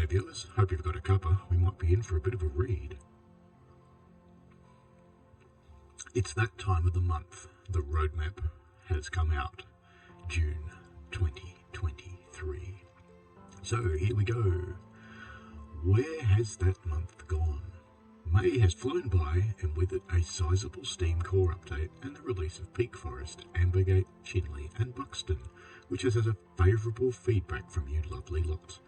G'day viewers, hope you've got a cuppa. We might be in for a bit of a read. It's that time of the month. The roadmap has come out. June 2023. So here we go. Where has that month gone? May has flown by, and with it a sizable Steam core update and the release of Peak Forest, Ambergate, Chinley and Buxton, which has had a favourable feedback from you lovely lot.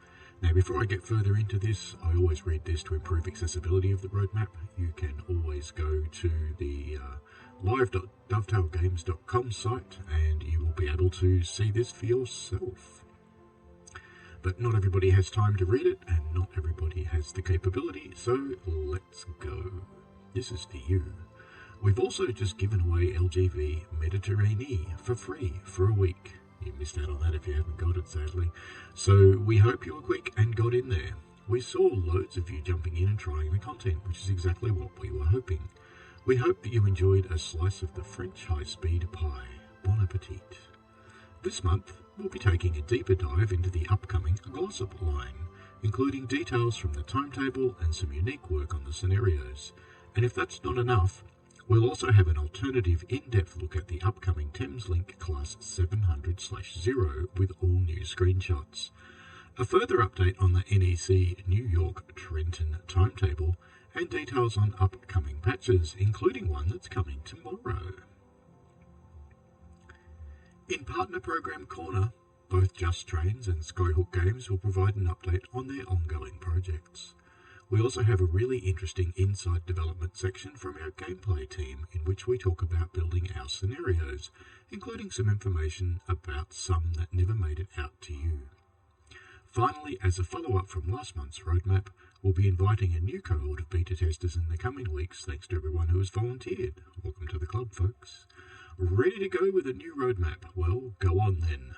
Now, before I get further into this, I always read this to improve accessibility of the roadmap. You can always go to the live.dovetailgames.com site and you will be able to see this for yourself. But not everybody has time to read it, and not everybody has the capability, so let's go. This is for you. We've also just given away LGV Mediterranee for free for a week. You missed out on that if you haven't got it, sadly. So we hope you were quick and got in there. We saw loads of you jumping in and trying the content, which is exactly what we were hoping. We hope that you enjoyed a slice of the French high-speed pie. Bon appetit. This month, we'll be taking a deeper dive into the upcoming Glossop line, including details from the timetable and some unique work on the scenarios. And if that's not enough, we'll also have an alternative in-depth look at the upcoming Thameslink Class 700/0 with all new screenshots. A further update on the NEC New York Trenton timetable and details on upcoming patches, including one that's coming tomorrow. In Partner Program Corner, both Just Trains and Skyhook Games will provide an update on their ongoing projects. We also have a really interesting inside development section from our gameplay team in which we talk about building our scenarios, including some information about some that never made it out to you. Finally, as a follow-up from last month's roadmap, we'll be inviting a new cohort of beta testers in the coming weeks, thanks to everyone who has volunteered. Welcome to the club, folks. Ready to go with a new roadmap? Well, go on then.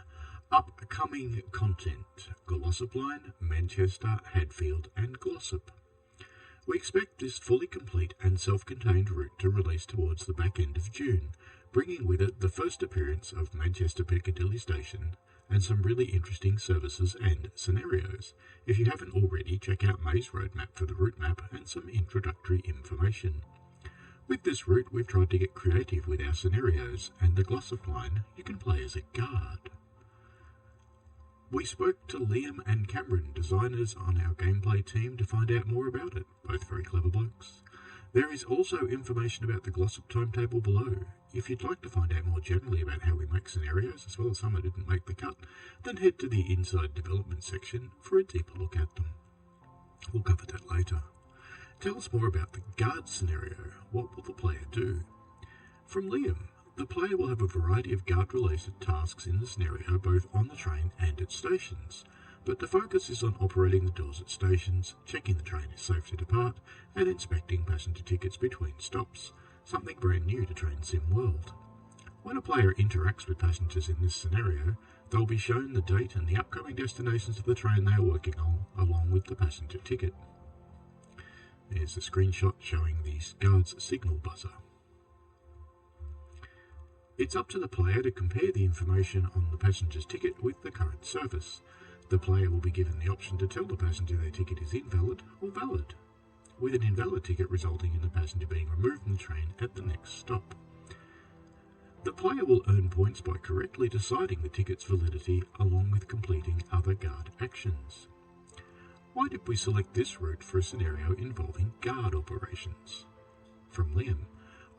Upcoming content: Glossop Line, Manchester, Hadfield and Glossop. We expect this fully complete and self-contained route to release towards the back end of June, bringing with it the first appearance of Manchester Piccadilly Station and some really interesting services and scenarios. If you haven't already, check out May's roadmap for the route map and some introductory information. With this route, we've tried to get creative with our scenarios, and the Glossop line you can play as a guard. We spoke to Liam and Cameron, designers on our gameplay team, to find out more about it, both very clever blokes. There is also information about the Glossop timetable below. If you'd like to find out more generally about how we make scenarios, as well as some that didn't make the cut, then head to the Inside Development section for a deeper look at them. We'll cover that later. Tell us more about the guard scenario. What will the player do? From Liam, the player will have a variety of guard-related tasks in the scenario, both on the train and at stations. But the focus is on operating the doors at stations, checking the train is safe to depart, and inspecting passenger tickets between stops, something brand new to Train Sim World. When a player interacts with passengers in this scenario, they'll be shown the date and the upcoming destinations of the train they are working on, along with the passenger ticket. There's a screenshot showing the guard's signal buzzer. It's up to the player to compare the information on the passenger's ticket with the current service. The player will be given the option to tell the passenger their ticket is invalid or valid, with an invalid ticket resulting in the passenger being removed from the train at the next stop. The player will earn points by correctly deciding the ticket's validity along with completing other guard actions. Why did we select this route for a scenario involving guard operations? From Liam,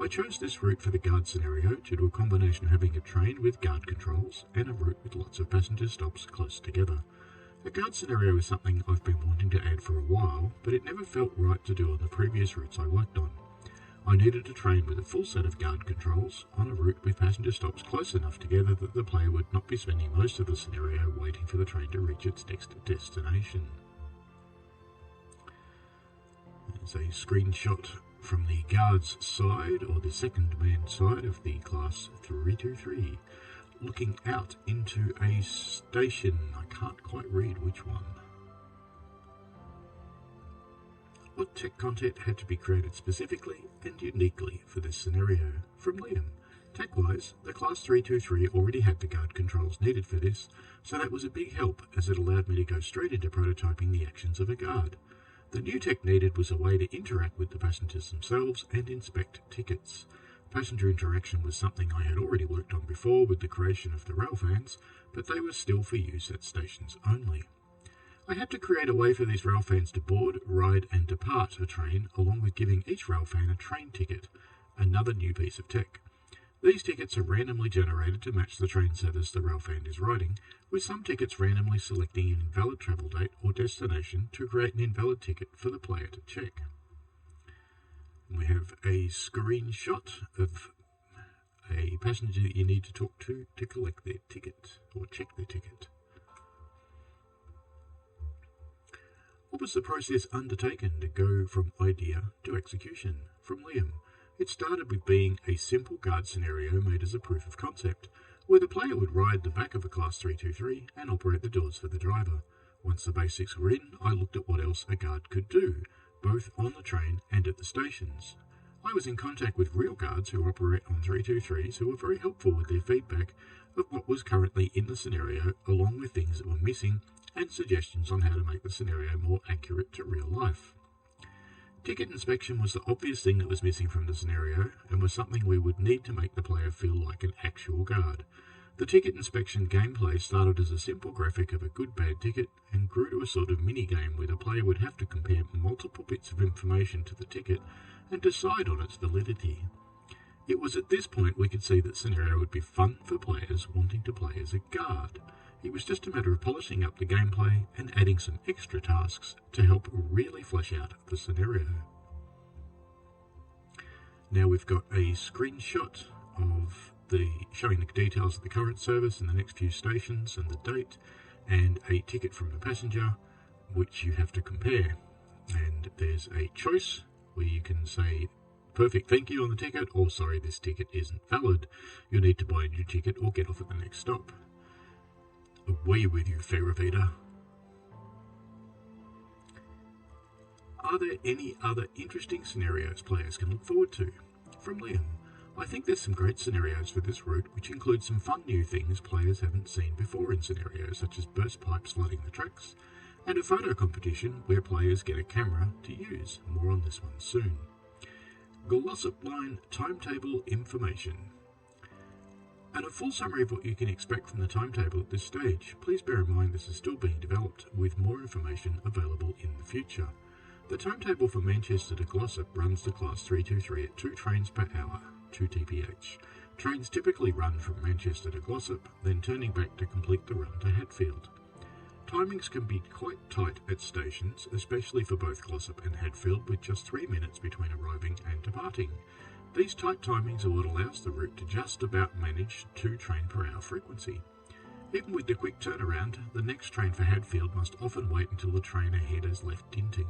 I chose this route for the guard scenario due to a combination of having a train with guard controls and a route with lots of passenger stops close together. A guard scenario is something I've been wanting to add for a while, but it never felt right to do on the previous routes I worked on. I needed a train with a full set of guard controls on a route with passenger stops close enough together that the player would not be spending most of the scenario waiting for the train to reach its next destination. There's a screenshot from the guard's side, or the second man side of the Class 323, looking out into a station. I can't quite read which one. What tech content had to be created specifically and uniquely for this scenario? From Liam, Tech-wise, the Class 323 already had the guard controls needed for this, so that was a big help as it allowed me to go straight into prototyping the actions of a guard. The new tech needed was a way to interact with the passengers themselves and inspect tickets. Passenger interaction was something I had already worked on before with the creation of the railfans, but they were still for use at stations only. I had to create a way for these railfans to board, ride and depart a train, along with giving each railfan a train ticket, another new piece of tech. These tickets are randomly generated to match the train service the railfan is riding, with some tickets randomly selecting an invalid travel date or destination to create an invalid ticket for the player to check. We have a screenshot of a passenger that you need to talk to collect their ticket or check their ticket. What was the process undertaken to go from idea to execution? From Liam. It started with being a simple guard scenario made as a proof of concept, where the player would ride the back of a Class 323 and operate the doors for the driver. Once the basics were in, I looked at what else a guard could do, both on the train and at the stations. I was in contact with real guards who operate on 323s who were very helpful with their feedback of what was currently in the scenario, along with things that were missing and suggestions on how to make the scenario more accurate to real life. Ticket inspection was the obvious thing that was missing from the scenario and was something we would need to make the player feel like an actual guard. The ticket inspection gameplay started as a simple graphic of a good-bad ticket and grew to a sort of mini-game where the player would have to compare multiple bits of information to the ticket and decide on its validity. It was at this point we could see that scenario would be fun for players wanting to play as a guard. It was just a matter of polishing up the gameplay and adding some extra tasks to help really flesh out the scenario. Now we've got a screenshot of showing the details of the current service and the next few stations and the date, and a ticket from the passenger which you have to compare. And there's a choice where you can say perfect thank you on the ticket, or sorry, this ticket isn't valid. You'll need to buy a new ticket or get off at the next stop. Away with you, Ferravita. Are there any other interesting scenarios players can look forward to? From Liam. I think there's some great scenarios for this route, which include some fun new things players haven't seen before in scenarios, such as burst pipes flooding the tracks, and a photo competition where players get a camera to use. More on this one soon. Glossop line timetable information. And a full summary of what you can expect from the timetable at this stage. Please bear in mind this is still being developed, with more information available in the future. The timetable for Manchester to Glossop runs to Class 323 at 2 trains per hour, 2 TPH. Trains typically run from Manchester to Glossop, then turning back to complete the run to Hatfield. Timings can be quite tight at stations, especially for both Glossop and Hatfield, with just 3 minutes between arriving and departing. These tight timings are what allows the route to just about manage 2 train per hour frequency. Even with the quick turnaround, the next train for Hatfield must often wait until the train ahead has left Dinting.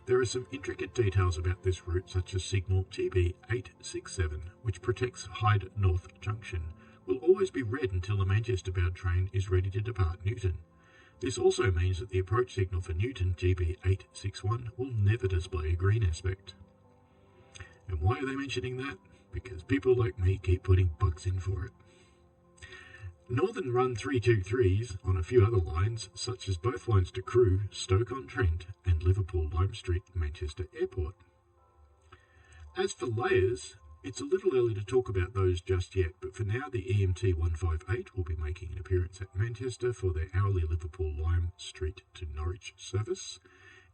There are some intricate details about this route, such as signal GB867, which protects Hyde North Junction, will always be red until the Manchester-bound train is ready to depart Newton. This also means that the approach signal for Newton, GB861, will never display a green aspect. And why are they mentioning that? Because people like me keep putting bugs in for it. Northern Run 323s on a few other lines, such as both lines to Crewe, Stoke-on-Trent and Liverpool Lime Street, Manchester Airport. As for layers, it's a little early to talk about those just yet, but for now the EMT 158 will be making an appearance at Manchester for their hourly Liverpool Lime Street to Norwich service.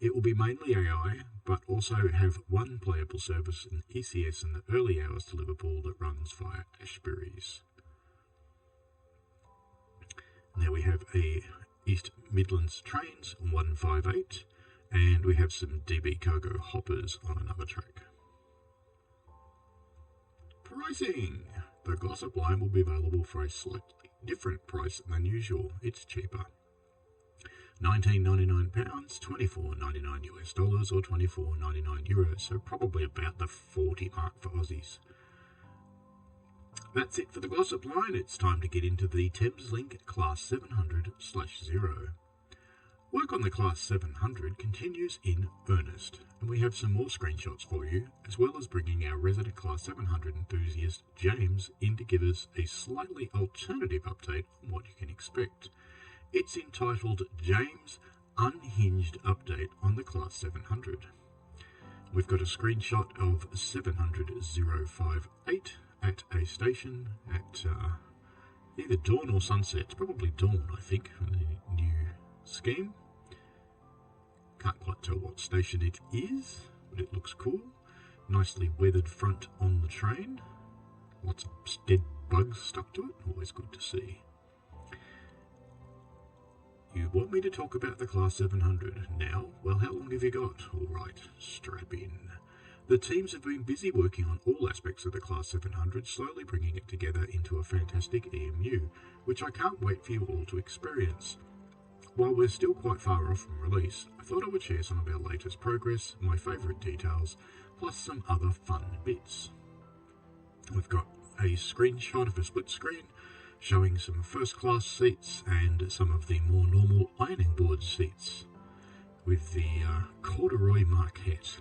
It will be mainly AI, but also have one playable service in ECS in the early hours to Liverpool that runs via Ashburys. Now we have a East Midlands Trains 158, and we have some DB Cargo hoppers on another track. Pricing! The Glossop line will be available for a slightly different price than usual. It's cheaper. £19.99, $24.99 US dollars, or €24.99, so probably about the 40 mark for Aussies. That's it for the Glossop line. It's time to get into the Thameslink Class 700/0. Work on the Class 700 continues in earnest, and we have some more screenshots for you, as well as bringing our resident Class 700 enthusiast James in to give us a slightly alternative update on what you can expect. It's entitled James' Unhinged Update on the Class 700. We've got a screenshot of 700,058 at a station at either dawn or sunset. It's probably dawn, I think, for the new scheme. Can't quite tell what station it is, but it looks cool. Nicely weathered front on the train. Lots of dead bugs stuck to it. Always good to see. You want me to talk about the Class 700 now? Well, how long have you got? All right, strap in. The teams have been busy working on all aspects of the Class 700, slowly bringing it together into a fantastic EMU, which I can't wait for you all to experience. While we're still quite far off from release, I thought I would share some of our latest progress, my favourite details, plus some other fun bits. We've got a screenshot of a split screen showing some first class seats and some of the more normal ironing board seats with the corduroy marquette.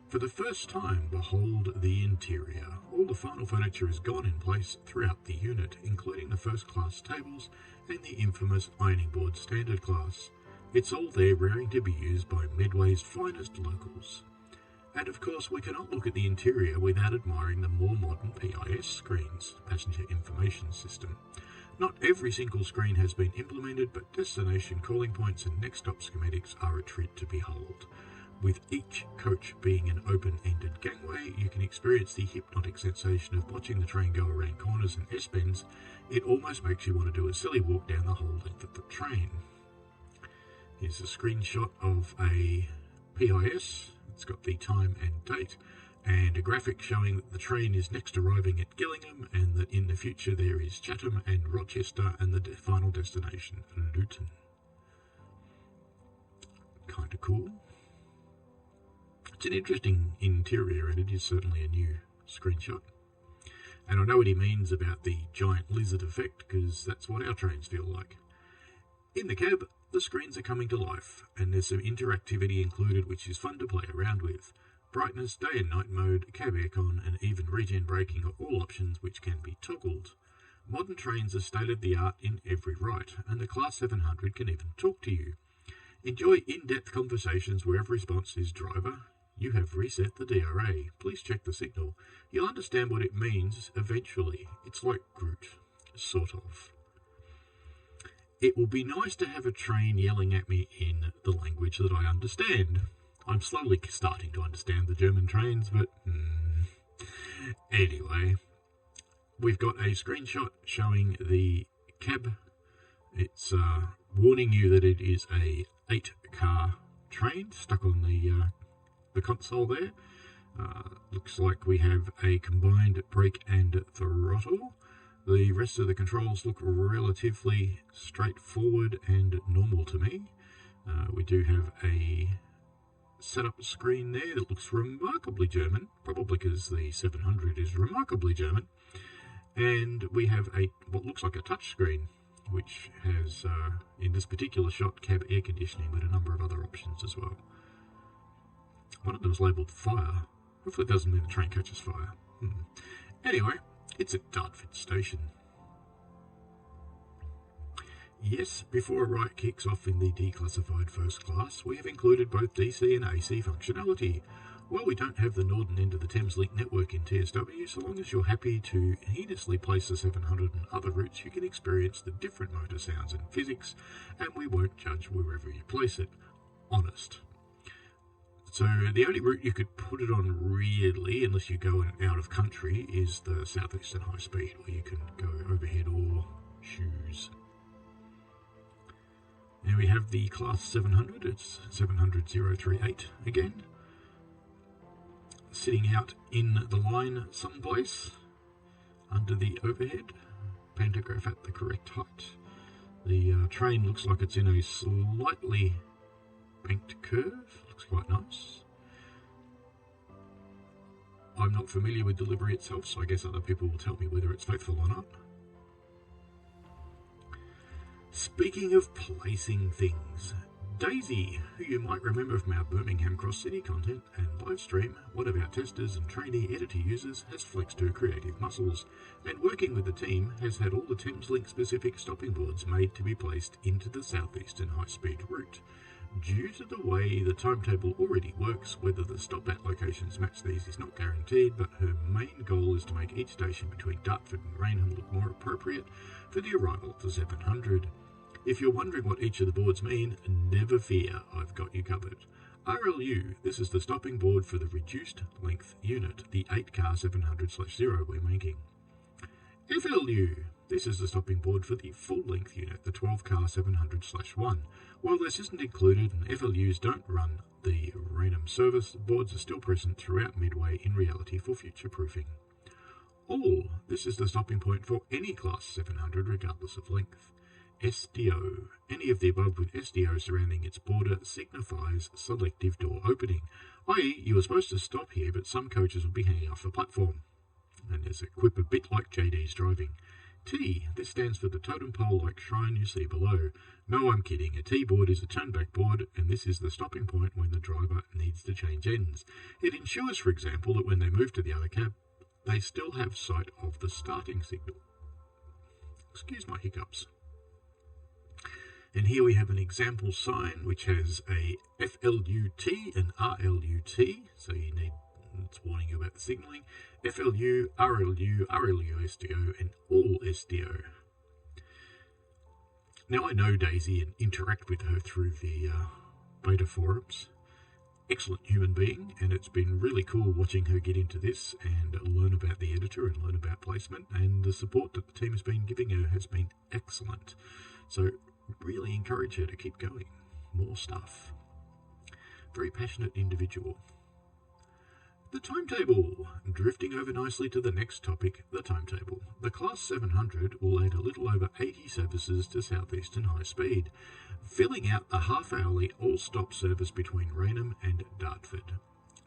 For the first time, behold the interior. All the final furniture is gone in place throughout the unit, including the first class tables and the infamous ironing board standard class. It's all there raring to be used by Medway's finest locals. And of course, we cannot look at the interior without admiring the more modern PIS screens, Passenger Information System. Not every single screen has been implemented, but destination calling points and next stop schematics are a treat to behold. With each coach being an open-ended gangway, you can experience the hypnotic sensation of watching the train go around corners and S-bends. It almost makes you want to do a silly walk down the whole length of the train. Here's a screenshot of a PIS. It's got the time and date, and a graphic showing that the train is next arriving at Gillingham, and that in the future there is Chatham and Rochester, and the final destination, Luton. Kinda cool. It's an interesting interior, and it is certainly a new screenshot. And I know what he means about the giant lizard effect, because that's what our trains feel like. In the cab, the screens are coming to life, and there's some interactivity included which is fun to play around with. Brightness, day and night mode, cab aircon, and even regen braking are all options which can be toggled. Modern trains are state-of-the-art in every right, and the Class 700 can even talk to you. Enjoy in-depth conversations where every response is driver, you have reset the DRA, please check the signal. You'll understand what it means eventually. It's like Groot, sort of. It will be nice to have a train yelling at me in the language that I understand. I'm slowly starting to understand the German trains, but anyway. We've got a screenshot showing the cab. It's warning you that it is a 8-car train stuck on the console there. Looks like we have a combined brake and throttle. The rest of the controls look relatively straightforward and normal to me. We do have a setup screen there that looks remarkably German, probably because the 700 is remarkably German. And we have what looks like a touch screen, which has, in this particular shot, cab air conditioning, but a number of other options as well. One of them is labelled fire. Hopefully it doesn't mean the train catches fire. Anyway, it's at Dartford Station. Yes, before a riot kicks off in the declassified first class, we have included both DC and AC functionality. While we don't have the northern end of the Thames Link network in TSW, so long as you're happy to heinously place the 700 on other routes, you can experience the different motor sounds and physics, and we won't judge wherever you place it. Honest. So the only route you could put it on really, unless you go out of country, is the Southeastern High Speed, where you can go overhead or shoes. Now we have the Class 700, it's 700,038 again, sitting out in the line someplace under the overhead, pantograph at the correct height. The train looks like it's in a slightly banked curve, looks quite nice. I'm not familiar with delivery itself, so I guess other people will tell me whether it's faithful or not. Speaking of placing things, Daisy, who you might remember from our Birmingham Cross City content and live stream, one of our testers and trainee editor users, has flexed her creative muscles, and working with the team has had all the Thameslink specific stopping boards made to be placed into the southeastern high-speed route. Due to the way the timetable already works, whether the stop-at locations match these is not guaranteed, but her main goal is to make each station between Dartford and Rainham look more appropriate for the arrival of the 700. If you're wondering what each of the boards mean, never fear, I've got you covered. RLU, this is the stopping board for the reduced length unit, the 8-car 700/0 we're making. FLU, this is the stopping board for the full length unit, the 12-car 700/1. While this isn't included and FLUs don't run the Rainham service, boards are still present throughout Midway in reality for future proofing. All, this is the stopping point for any class 700 regardless of length. SDO. Any of the above with SDO surrounding its border signifies selective door opening, i.e. you are supposed to stop here but some coaches will be hanging off the platform. And there's a quip a bit like JD's driving. T, this stands for the totem pole-like shrine you see below. No, I'm kidding, a T-board is a turnback board, and this is the stopping point when the driver needs to change ends. It ensures, for example, that when they move to the other cab, they still have sight of the starting signal. Excuse my hiccups. And here we have an example sign which has a FLUT and RLUT, so it's warning you about the signalling. FLU, RLU, RLU SDO, and all SDO. Now I know Daisy and interact with her through the beta forums. Excellent human being, and it's been really cool watching her get into this and learn about the editor and learn about placement, and the support that the team has been giving her has been excellent. So really encourage her to keep going. More stuff. Very passionate individual. The timetable. Drifting over nicely to the next topic, the timetable. The Class 700 will add a little over 80 services to Southeastern High Speed, filling out a half-hourly all-stop service between Rainham and Dartford.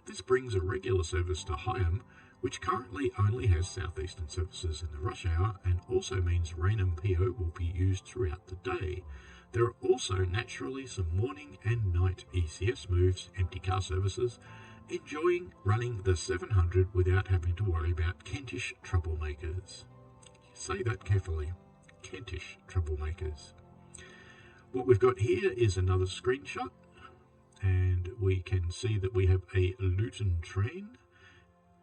This brings a regular service to Higham, which currently only has Southeastern services in the rush hour, and also means Rainham PO will be used throughout the day. There are also naturally some morning and night ECS moves, empty car services, enjoying running the 700 without having to worry about Kentish troublemakers. Say that carefully. Kentish troublemakers. What we've got here is another screenshot, and we can see that we have a Luton train,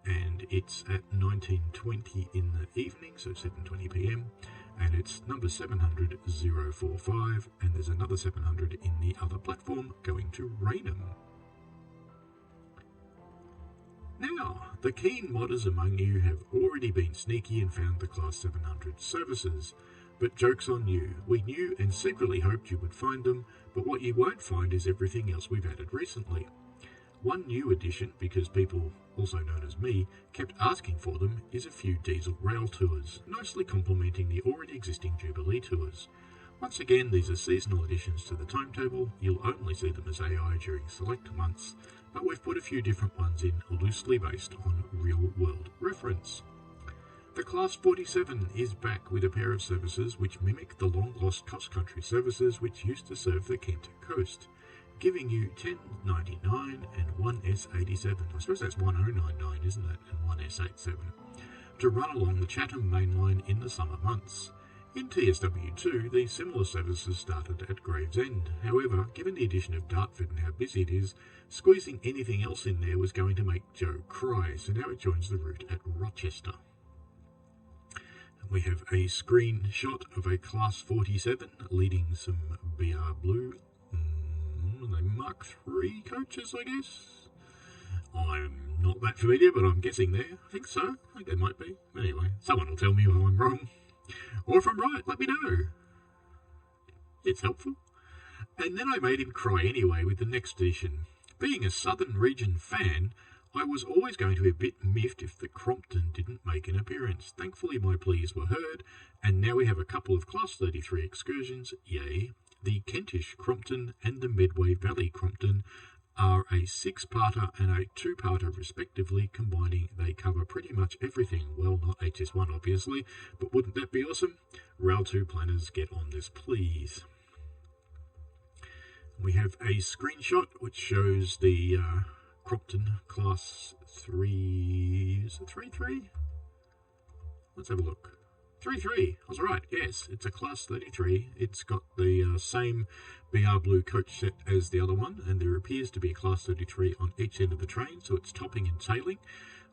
and it's at 19:20 in the evening, so 7:20 p.m, and it's number 700-045, and there's another 700 in the other platform going to Rainham. Now, the keen modders among you have already been sneaky and found the Class 700 services, but joke's on you. We knew and secretly hoped you would find them, but what you won't find is everything else we've added recently. One new addition, because people, also known as me, kept asking for them, is a few diesel rail tours, nicely complementing the already existing Jubilee tours. Once again, these are seasonal additions to the timetable. You'll only see them as AI during select months, but we've put a few different ones in loosely based on real-world reference. The Class 47 is back with a pair of services which mimic the long-lost cross-country services which used to serve the Kent coast, giving you 1099 and 1S87. I suppose that's 1099, isn't it? And 1S87. To run along the Chatham main line in the summer months. In TSW3, these similar services started at Gravesend. However, given the addition of Dartford and how busy it is, squeezing anything else in there was going to make Joe cry, so now it joins the route at Rochester. We have a screenshot of a Class 47 leading some BR Blue, the Mark III coaches, I guess. I'm not that familiar, but I'm guessing there. I think so. I think they might be. Anyway, someone will tell me if I'm wrong. Or if I'm right, let me know. It's helpful. And then I made him cry anyway with the next edition. Being a Southern Region fan, I was always going to be a bit miffed if the Crompton didn't make an appearance. Thankfully my pleas were heard, and now we have a couple of Class 33 excursions, yay. The Kentish Crompton and the Medway Valley Crompton are a 6-parter and a 2-parter respectively, combining they cover pretty much everything. Well, not HS1 obviously, but wouldn't that be awesome? Rail 2 planners, get on this please. We have a screenshot which shows the Crompton Class 3, is it 3-3? Let's have a look. 3-3, I was right, yes, it's a Class 33. It's got the same BR Blue coach set as the other one, and there appears to be a Class 33 on each end of the train, so it's topping and tailing,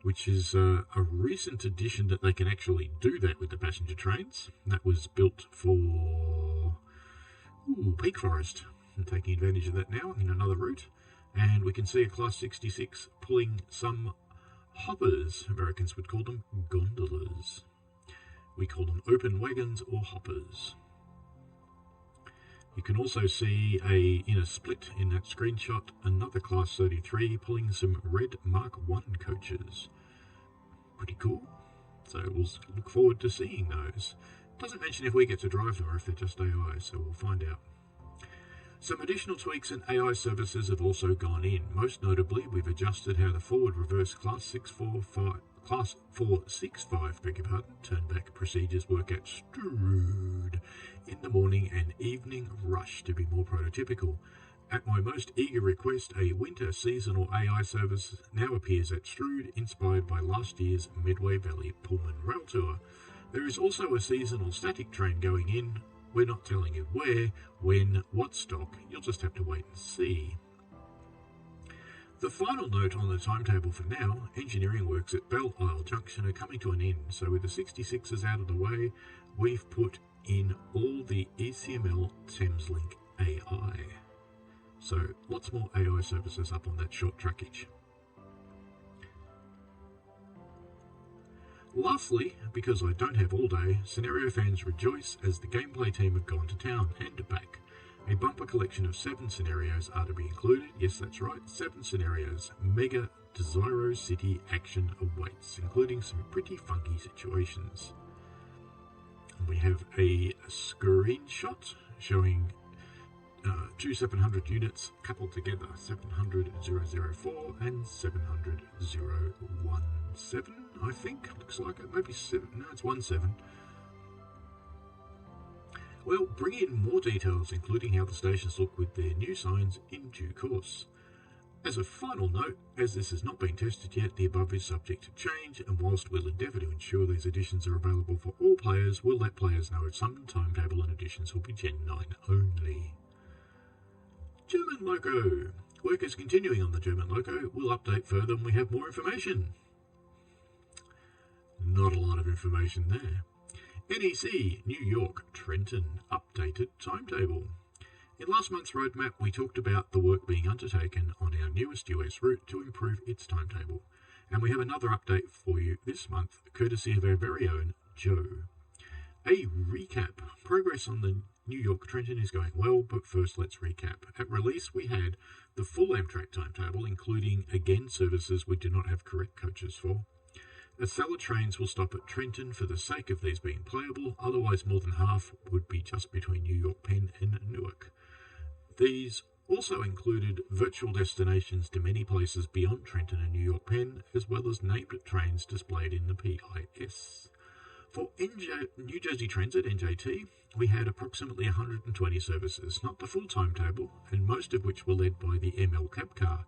which is a recent addition that they can actually do that with the passenger trains. That was built for Peak Forest. I'm taking advantage of that now in another route. And we can see a Class 66 pulling some hoppers. Americans would call them gondolas. We call them open wagons or hoppers. You can also see in a split in that screenshot another Class 33 pulling some red Mark I coaches. Pretty cool. So we'll look forward to seeing those. Doesn't mention if we get to drive them or if they're just AI, so we'll find out. Some additional tweaks and AI services have also gone in. Most notably, we've adjusted how the forward reverse Class 465 turn back procedures work at Strood in the morning and evening rush to be more prototypical. At my most eager request, a winter seasonal AI service now appears at Strood, inspired by last year's Medway Valley Pullman Rail Tour. There is also a seasonal static train going in. We're not telling you where, when, what stock. You'll just have to wait and see. The final note on the timetable for now, engineering works at Belle Isle Junction are coming to an end, so with the 66s out of the way, we've put in all the ECML Thameslink AI. So lots more AI services up on that short trackage. Lastly, because I don't have all day, scenario fans rejoice as the gameplay team have gone to town and back. A bumper collection of 7 scenarios are to be included. Yes, that's right, 7 scenarios. Mega Desiro City action awaits, including some pretty funky situations. We have a screenshot showing 2 700 units coupled together, 700-004 and 700-017, I think. Looks like it. Maybe 7. No, it's 17. Well, bring in more details, including how the stations look with their new signs in due course. As a final note, as this has not been tested yet, the above is subject to change, and whilst we'll endeavour to ensure these additions are available for all players, we'll let players know if some timetable and additions will be Gen 9 only. German Loco. Work is continuing on the German Loco. We'll update further when we have more information. Not a lot of information there. NEC, New York, Trenton, updated timetable. In last month's roadmap, we talked about the work being undertaken on our newest US route to improve its timetable. And we have another update for you this month, courtesy of our very own Joe. A recap. Progress on the New York Trenton is going well, but first let's recap. At release, we had the full Amtrak timetable, including, again, services we do not have correct coaches for. Acela trains will stop at Trenton for the sake of these being playable, otherwise more than half would be just between New York Penn and Newark. These also included virtual destinations to many places beyond Trenton and New York Penn, as well as named trains displayed in the PIS. For New Jersey Transit, NJT, we had approximately 120 services, not the full timetable, and most of which were led by the ML cab car.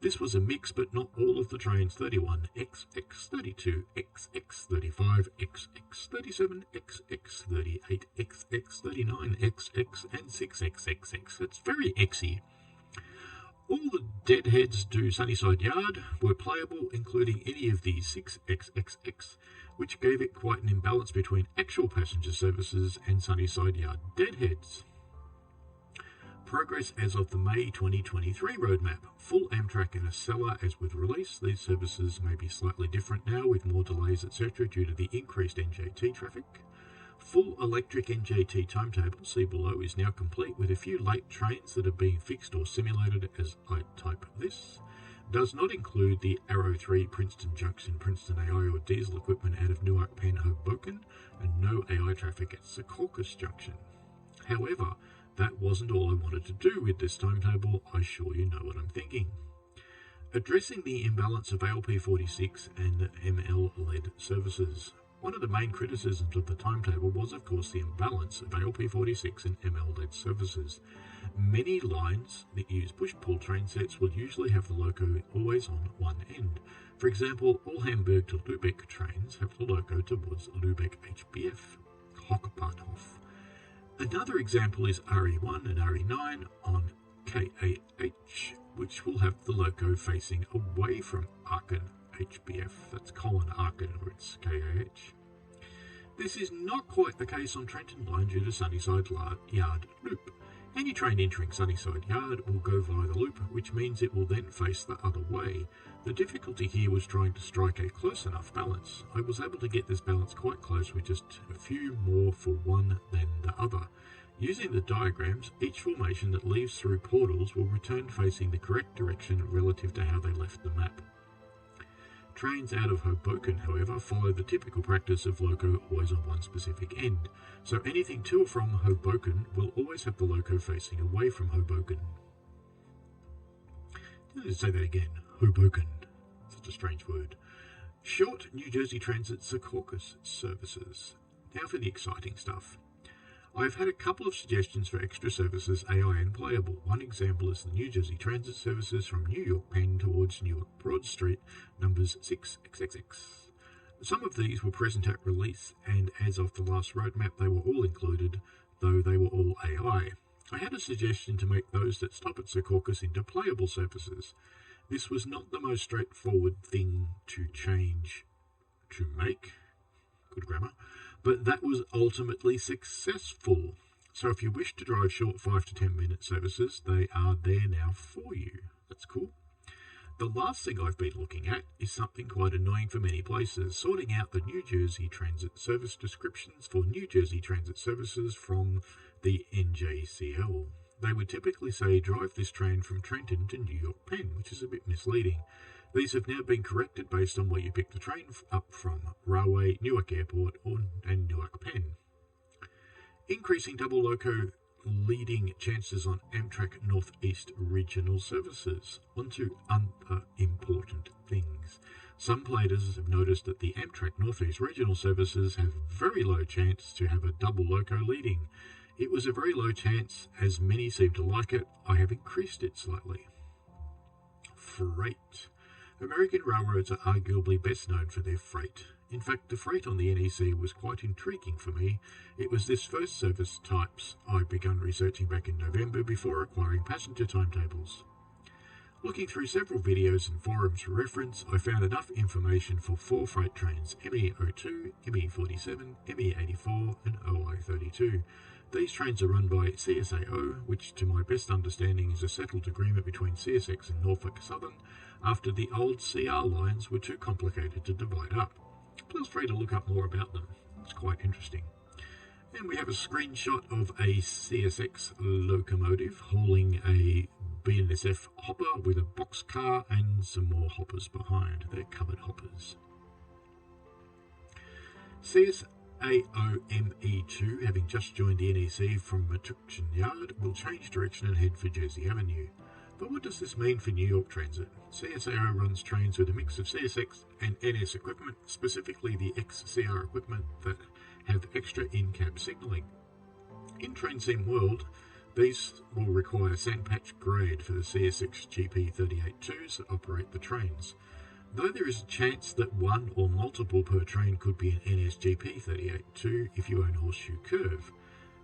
This was a mix, but not all of the trains 31, XX32, XX35, XX37, XX38, XX39, XX, and 6XXX. It's very Xy. All the deadheads to Sunnyside Yard were playable, including any of the 6XXX, which gave it quite an imbalance between actual passenger services and Sunnyside Yard deadheads. Progress as of the May 2023 roadmap. Full Amtrak and Acela as with release. These services may be slightly different now with more delays etc. due to the increased NJT traffic. Full electric NJT timetable, see below, is now complete with a few late trains that are being fixed or simulated as I type this. Does not include the Arrow 3 Princeton Junction, Princeton AI or diesel equipment out of Newark Penn Hoboken, and no AI traffic at Secaucus Junction. However, that wasn't all I wanted to do with this timetable, I sure you know what I'm thinking. Addressing the imbalance of ALP46 and ML-led services. One of the main criticisms of the timetable was, of course, the imbalance of ALP46 and ML-led services. Many lines that use push-pull train sets will usually have the loco always on one end. For example, all Hamburg to Lübeck trains have the loco towards Lübeck HBF, Hauptbahnhof. Another example is RE1 and RE9 on KAH, which will have the loco facing away from Aachen HBF. That's Colin Aachen, or it's KAH. This is not quite the case on Trenton Line due to Sunnyside Yard Loop. Any train entering Sunnyside Yard will go via the loop, which means it will then face the other way. The difficulty here was trying to strike a close enough balance. I was able to get this balance quite close with just a few more for one than the other. Using the diagrams, each formation that leaves through portals will return facing the correct direction relative to how they left the map. Trains out of Hoboken, however, follow the typical practice of loco always on one specific end, so anything to or from Hoboken will always have the loco facing away from Hoboken. Let's say that again. Hoboken. Such a strange word. Short New Jersey Transit Secaucus services. Now for the exciting stuff. I've had a couple of suggestions for extra services AI and playable. One example is the New Jersey Transit services from New York Penn towards New York Broad Street, numbers 6XXX. Some of these were present at release, and as of the last roadmap, they were all included, though they were all AI. I had a suggestion to make those that stop at Secaucus into playable services. This was not the most straightforward thing to make. Good grammar. But that was ultimately successful. So if you wish to drive short 5 to 10 minute services, they are there now for you. That's cool. The last thing I've been looking at is something quite annoying for many places, sorting out the New Jersey Transit service descriptions for New Jersey Transit services from the NJCL. They would typically say drive this train from Trenton to New York Penn, which is a bit misleading. These have now been corrected based on where you pick the train up from, Railway, Newark Airport, and Newark Penn. Increasing double loco leading chances on Amtrak Northeast regional services. Onto other important things. Some players have noticed that the Amtrak Northeast regional services have very low chance to have a double loco leading. It was a very low chance, as many seem to like it. I have increased it slightly. Freight. American railroads are arguably best known for their freight. In fact, the freight on the NEC was quite intriguing for me. It was this first service types I began researching back in November before acquiring passenger timetables. Looking through several videos and forums for reference, I found enough information for 4 freight trains, ME02, ME47, ME84 and OI32. These trains are run by CSAO, which to my best understanding is a settled agreement between CSX and Norfolk Southern, after the old CR lines were too complicated to divide up. Feel free to look up more about them. It's quite interesting. And we have a screenshot of a CSX locomotive hauling a BNSF hopper with a boxcar and some more hoppers behind. They're covered hoppers. CSAO-ME2, having just joined the NEC from Metuchen Yard, will change direction and head for Jersey Avenue. But what does this mean for New York Transit? CSAO runs trains with a mix of CSX and NS equipment, specifically the XCR equipment that have extra in-cab signalling. In TrainSim World, these will require sandpatch grade for the CSX GP38-2s that operate the trains. Though there is a chance that one or multiple per train could be an NSGP38-2 if you own Horseshoe Curve,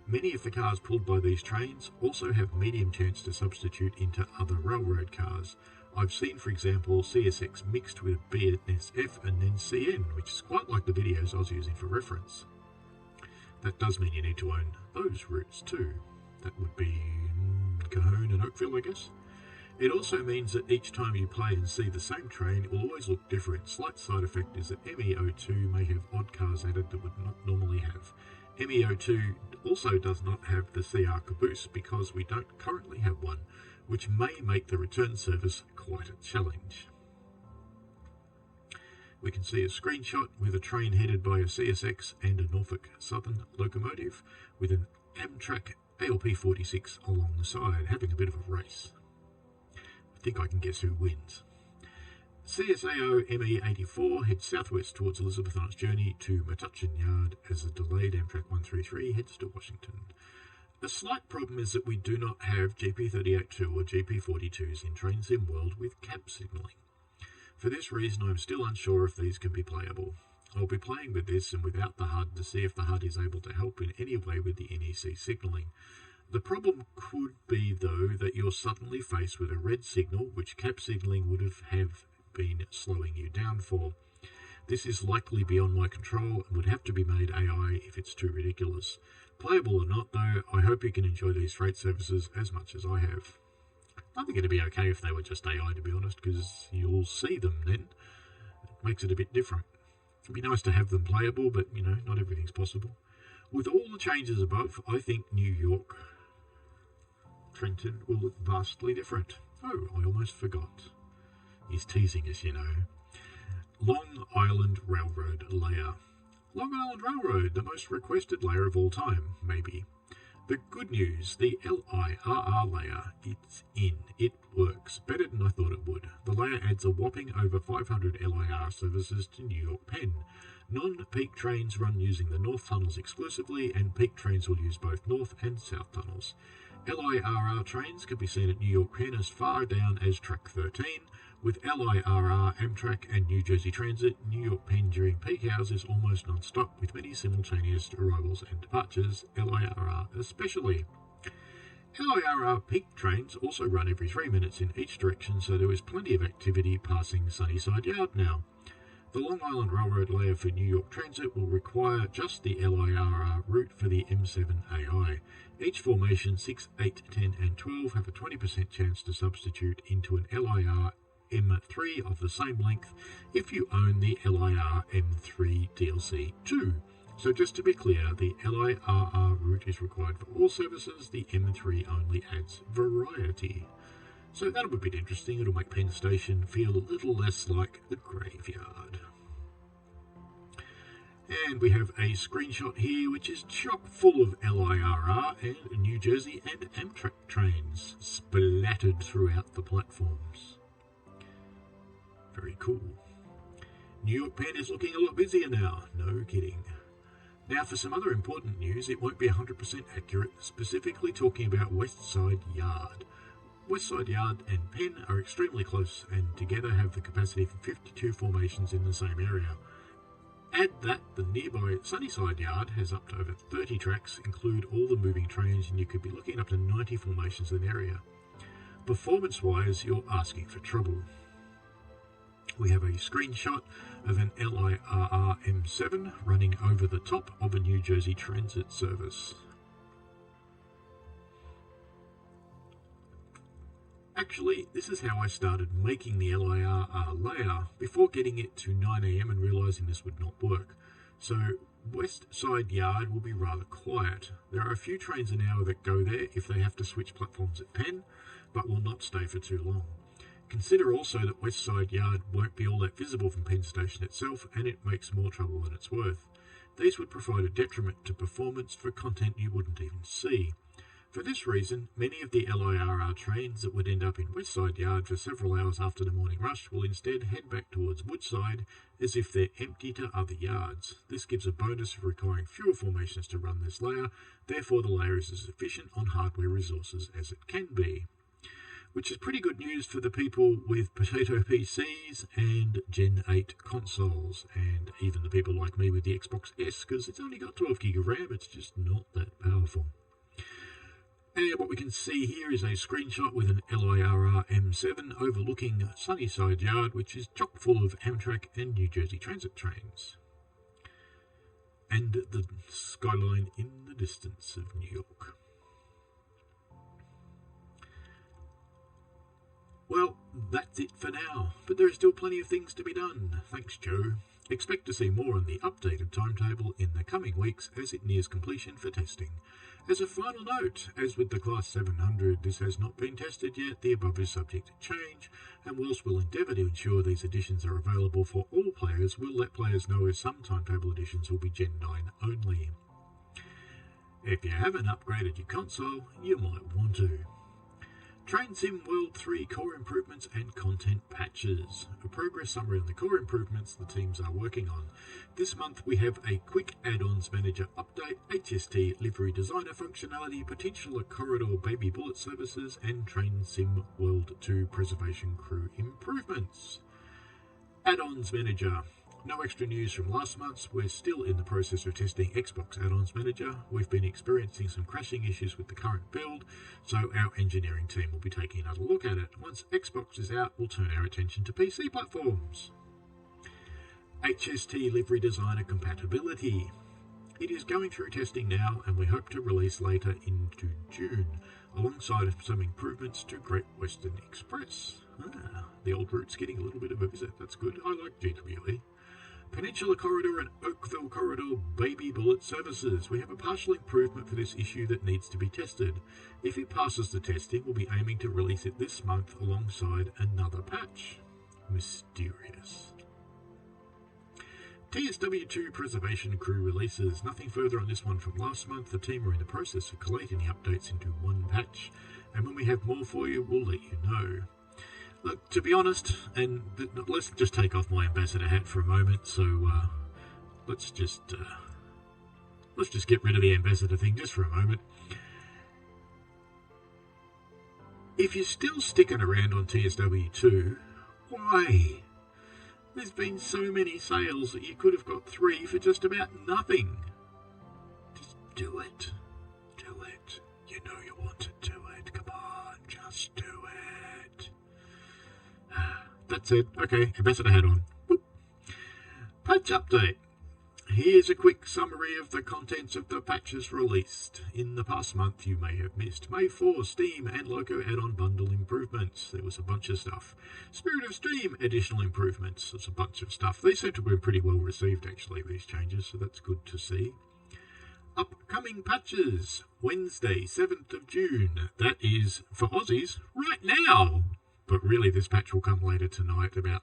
many of the cars pulled by these trains also have medium chance to substitute into other railroad cars. I've seen, for example, CSX mixed with BNSF and then CN, which is quite like the videos I was using for reference. That does mean you need to own those routes too. That would be Cahoon and Oakville, I guess. It also means that each time you play and see the same train, it will always look different. Slight side effect is that ME02 may have odd cars added that would not normally have. ME02 also does not have the CR caboose because we don't currently have one, which may make the return service quite a challenge. We can see a screenshot with a train headed by a CSX and a Norfolk Southern locomotive with an Amtrak ALP 46 alongside, having a bit of a race. I think I can guess who wins. CSAO ME84 heads southwest towards Elizabeth on its journey to Metuchen Yard as a delayed Amtrak 133 heads to Washington. A slight problem is that we do not have GP38-2 or GP42s in Train Sim World with cab signalling. For this reason, I am still unsure if these can be playable. I'll be playing with this and without the HUD to see if the HUD is able to help in any way with the NEC signalling. The problem could be, though, that you're suddenly faced with a red signal, which cab signalling would have been slowing you down for. This is likely beyond my control and would have to be made AI if it's too ridiculous. Playable or not, though, I hope you can enjoy these freight services as much as I have. I think it'd be okay if they were just AI, to be honest, because you'll see them then. It makes it a bit different. It'd be nice to have them playable, but, not everything's possible. With all the changes above, I think New York Trenton will look vastly different. Oh, I almost forgot. He's teasing us, Long Island Railroad layer. Long Island Railroad, the most requested layer of all time, maybe. The good news, the LIRR layer, it's in. It works better than I thought it would. The layer adds a whopping over 500 LIR services to New York Penn. Non-peak trains run using the north tunnels exclusively, and peak trains will use both north and south tunnels. LIRR trains can be seen at New York Penn as far down as track 13. With LIRR, Amtrak and New Jersey Transit, New York Penn during peak hours is almost non-stop with many simultaneous arrivals and departures, LIRR especially. LIRR peak trains also run every 3 minutes in each direction, so there is plenty of activity passing Sunnyside Yard now. The Long Island Railroad layer for New York Transit will require just the LIRR route for the M7 AI. Each formation 6, 8, 10 and 12 have a 20% chance to substitute into an LIR M3 of the same length if you own the LIR M3 DLC 2. So just to be clear, the LIRR route is required for all services, the M3 only adds variety. So that'll be a bit interesting. It'll make Penn Station feel a little less like the graveyard. And we have a screenshot here which is chock full of LIRR and New Jersey and Amtrak trains splattered throughout the platforms. Very cool. New York Penn is looking a lot busier now, no kidding. Now for some other important news, it won't be 100% accurate, specifically talking about West Side Yard. West Side Yard and Penn are extremely close and together have the capacity for 52 formations in the same area. Add that the nearby Sunnyside Yard has up to over 30 tracks, include all the moving trains, and you could be looking at up to 90 formations in the area. Performance-wise, you're asking for trouble. We have a screenshot of an LIRR M7 running over the top of a New Jersey Transit service. Actually, this is how I started making the LIRR layer before getting it to 9 AM and realising this would not work. So West Side Yard will be rather quiet. There are a few trains an hour that go there if they have to switch platforms at Penn, but will not stay for too long. Consider also that West Side Yard won't be all that visible from Penn Station itself, and it makes more trouble than it's worth. These would provide a detriment to performance for content you wouldn't even see. For this reason, many of the LIRR trains that would end up in West Side Yard for several hours after the morning rush will instead head back towards Woodside as if they're empty to other yards. This gives a bonus of requiring fewer formations to run this layer, therefore the layer is as efficient on hardware resources as it can be. Which is pretty good news for the people with potato PCs and Gen 8 consoles, and even the people like me with the Xbox S, because it's only got 12 gig of RAM, it's just not that powerful. And what we can see here is a screenshot with an LIRR M7 overlooking Sunnyside Yard, which is chock full of Amtrak and New Jersey Transit trains. And the skyline in the distance of New York. Well, that's it for now, but there are still plenty of things to be done. Thanks, Joe. Expect to see more on the updated timetable in the coming weeks as it nears completion for testing. As a final note, as with the Class 700, this has not been tested yet, the above is subject to change, and whilst we'll endeavour to ensure these editions are available for all players, we'll let players know as some timetable editions will be Gen 9 only. If you haven't upgraded your console, you might want to. Train Sim World 3 core improvements and content patches. A progress summary on the core improvements the teams are working on. This month we have a quick add-ons manager update, HST livery designer functionality, potential corridor baby bullet services, and Train Sim World 2 preservation crew improvements. Add-ons manager. No extra news from last month. We're still in the process of testing Xbox Add-ons Manager. We've been experiencing some crashing issues with the current build, so our engineering team will be taking another look at it. Once Xbox is out, we'll turn our attention to PC platforms. HST Livery Designer compatibility. It is going through testing now, and we hope to release later into June, alongside some improvements to Great Western Express. The old route's getting a little bit of a visit. That's good. I like GWE. Peninsula Corridor and Oakville Corridor baby bullet services. We have a partial improvement for this issue that needs to be tested. If it passes the testing, we'll be aiming to release it this month alongside another patch. Mysterious. TSW3 preservation crew releases. Nothing further on this one from last month. The team are in the process of collating the updates into one patch, and when we have more for you, we'll let you know. Look, to be honest, and let's just take off my ambassador hat for a moment. So let's just get rid of the ambassador thing just for a moment. If you're still sticking around on TSW2, why? There's been so many sales that you could have got 3 for just about nothing. Just do it. Do it. You know you want to do it. Come on, just do it. That's it. Okay, ambassador hat on. Whoop. Patch update. Here's a quick summary of the contents of the patches released. In the past month you may have missed. May 4, Steam and Loco add-on bundle improvements. There was a bunch of stuff. Spirit of Steam, additional improvements. There's a bunch of stuff. They seem to have been pretty well received actually, these changes, so that's good to see. Upcoming patches. Wednesday, 7th of June. That is, for Aussies, right now. But really this patch will come later tonight, about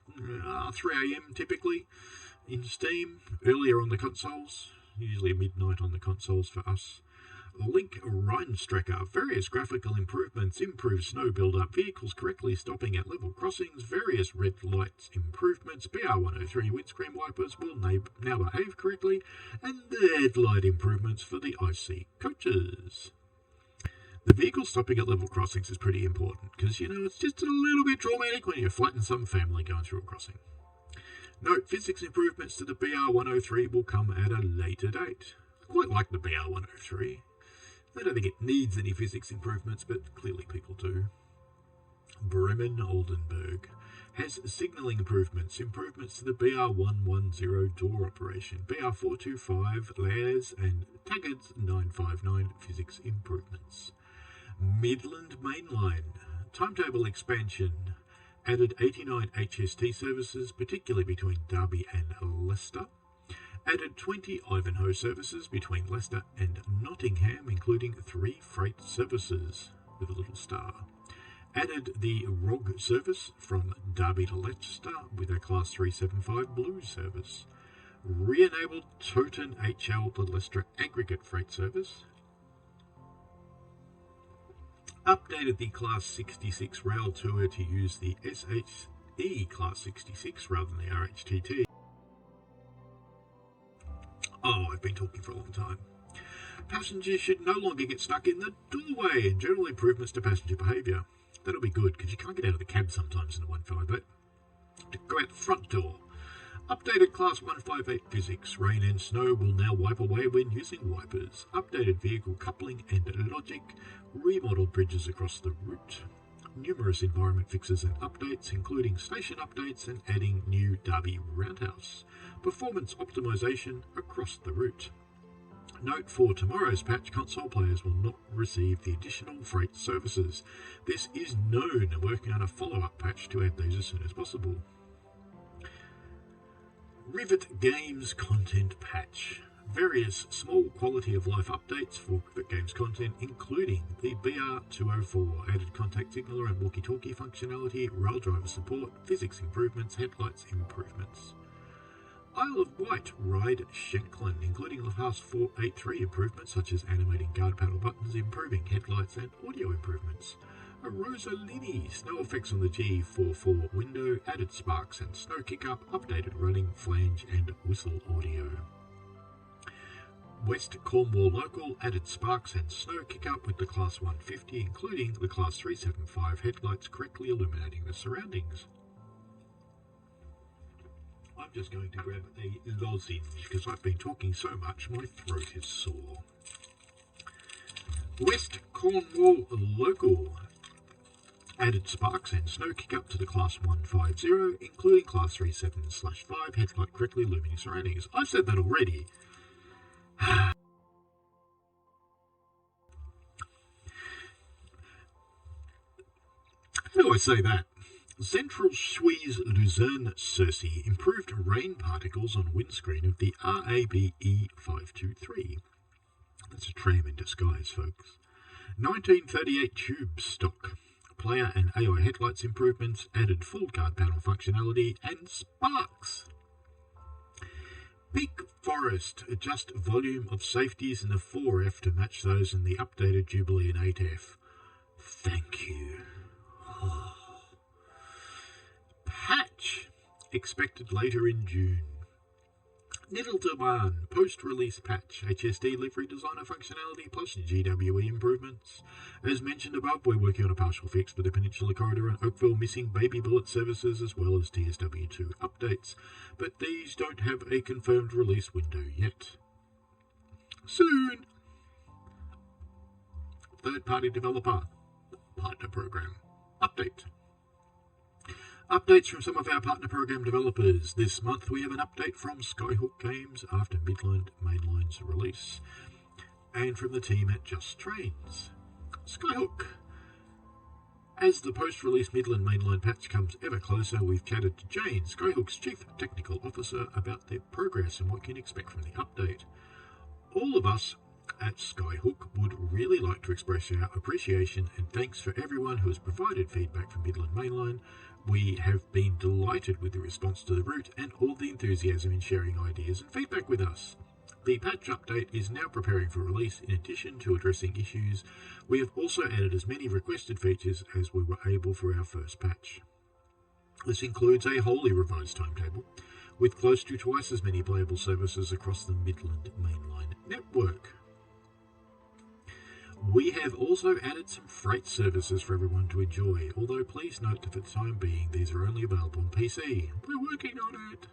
3 AM typically. In Steam, earlier on the consoles, usually midnight on the consoles for us. Link Rheinstrecker, various graphical improvements, improved snow build-up, vehicles correctly stopping at level crossings, various red lights improvements, BR103 windscreen wipers will now behave correctly, and headlight improvements for the IC coaches. The vehicle stopping at level crossings is pretty important, because, it's just a little bit traumatic when you flatten some family going through a crossing. Note, physics improvements to the BR103 will come at a later date. I quite like the BR103. I don't think it needs any physics improvements, but clearly people do. Bremen Oldenburg has signalling improvements to the BR110 door operation, BR425 layers, and Taggart's 959 physics improvements. Midland Mainline timetable expansion. Added 89 HST services, particularly between Derby and Leicester. Added 20 Ivanhoe services between Leicester and Nottingham, including 3 freight services with a little star. Added the ROG service from Derby to Leicester with a Class 375 Blue service. Re-enabled Toten HL to Leicester aggregate freight service. Updated the Class 66 rail tour to use the SHE Class 66 rather than the RHTT. Oh, I've been talking for a long time. Passengers should no longer get stuck in the doorway, and general improvements to passenger behaviour. That'll be good, because you can't get out of the cab sometimes in a 158. To go out the front door. Updated Class 158 physics. Rain and snow will now wipe away when using wipers. Updated vehicle coupling and logic. Remodeled bridges across the route. Numerous environment fixes and updates, including station updates and adding new Derby roundhouse. Performance optimization across the route. Note, for tomorrow's patch, console players will not receive the additional freight services. This is known, and working on a follow-up patch to add these as soon as possible. Rivet Games content patch. Various small quality of life updates for Rivet Games content, including the BR204, added contact signaler and walkie-talkie functionality, rail driver support, physics improvements, headlights improvements. Isle of Wight ride Shanklin, including the Fast 483 improvements such as animating guard panel buttons, improving headlights and audio improvements. A Rosalini, snow effects on the G44 window, added sparks and snow kick-up, updated running, flange and whistle audio. West Cornwall Local added sparks and snow kick-up with the Class 150, including the Class 375 headlights correctly illuminating the surroundings. I'm just going to grab a lozenge because I've been talking so much my throat is sore. West Cornwall Local added sparks and snow kick-up to the Class 150, including Class 37/5 headlight correctly illuminating surroundings. I've said that already. How do I say that? Central Suisse Luzerne Cersei improved rain particles on windscreen of the RAB E523. That's a tram in disguise, folks. 1938 tube stock. Player and AI headlights improvements, added full guard panel functionality, and sparks. Peak Forest, adjust volume of safeties in the 4F to match those in the updated Jubilee and 8F. Thank you. Patch, expected later in June. Niddle-to-One, post-release patch, HSD livery designer functionality plus GWE improvements. As mentioned above, we're working on a partial fix for the Peninsula Corridor and Oakville missing baby bullet services as well as TSW3 updates, but these don't have a confirmed release window yet. Soon! Third-party developer, partner program, update. Updates from some of our partner program developers. This month we have an update from Skyhook Games after Midland Mainline's release, and from the team at Just Trains. Skyhook. As the post-release Midland Mainline patch comes ever closer, we've chatted to Jane, Skyhook's Chief Technical Officer, about their progress and what you can expect from the update. All of us at Skyhook would really like to express our appreciation and thanks for everyone who has provided feedback for Midland Mainline. We have been delighted with the response to the route and all the enthusiasm in sharing ideas and feedback with us. The patch update is now preparing for release. In addition to addressing issues, we have also added as many requested features as we were able for our first patch. This includes a wholly revised timetable, with close to twice as many playable services across the Midland Mainline network. We have also added some freight services for everyone to enjoy, although please note that for the time being these are only available on PC. We're working on it.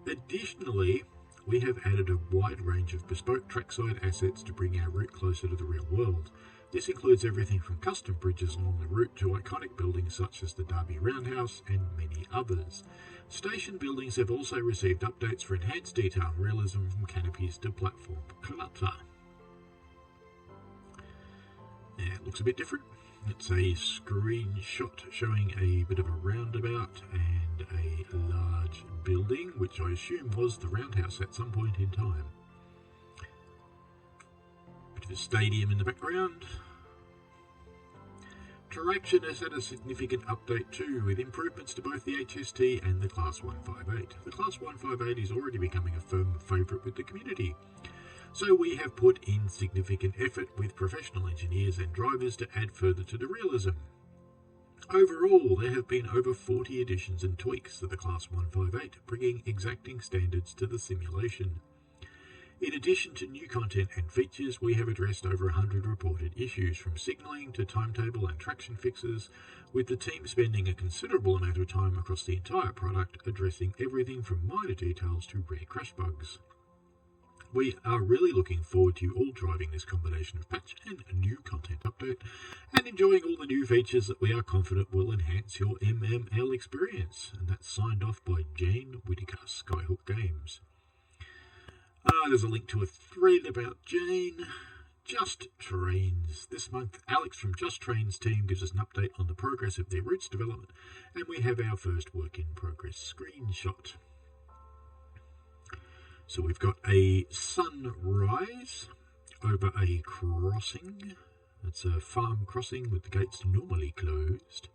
Additionally, we have added a wide range of bespoke trackside assets to bring our route closer to the real world. This includes everything from custom bridges along the route to iconic buildings such as the Derby Roundhouse and many others. Station buildings have also received updates for enhanced detail and realism, from canopies to platform clutter. Yeah, it looks a bit different. It's a screenshot showing a bit of a roundabout and a large building, which I assume was the roundhouse at some point in time. Bit of a stadium in the background. Traction has had a significant update too, with improvements to both the HST and the Class 158. The Class 158 is already becoming a firm favourite with the community. So we have put in significant effort with professional engineers and drivers to add further to the realism. Overall, there have been over 40 additions and tweaks to the Class 158, bringing exacting standards to the simulation. In addition to new content and features, we have addressed over 100 reported issues, from signalling to timetable and traction fixes, with the team spending a considerable amount of time across the entire product addressing everything from minor details to rare crash bugs. We are really looking forward to you all driving this combination of patch and new content update and enjoying all the new features that we are confident will enhance your MML experience. And that's signed off by Jane Whitaker, Skyhook Games. There's a link to a thread about Jane. Just Trains. This month, Alex from Just Trains team gives us an update on the progress of their routes development, and we have our first work in progress screenshot. So we've got a sunrise over a crossing. It's a farm crossing with the gates normally closed.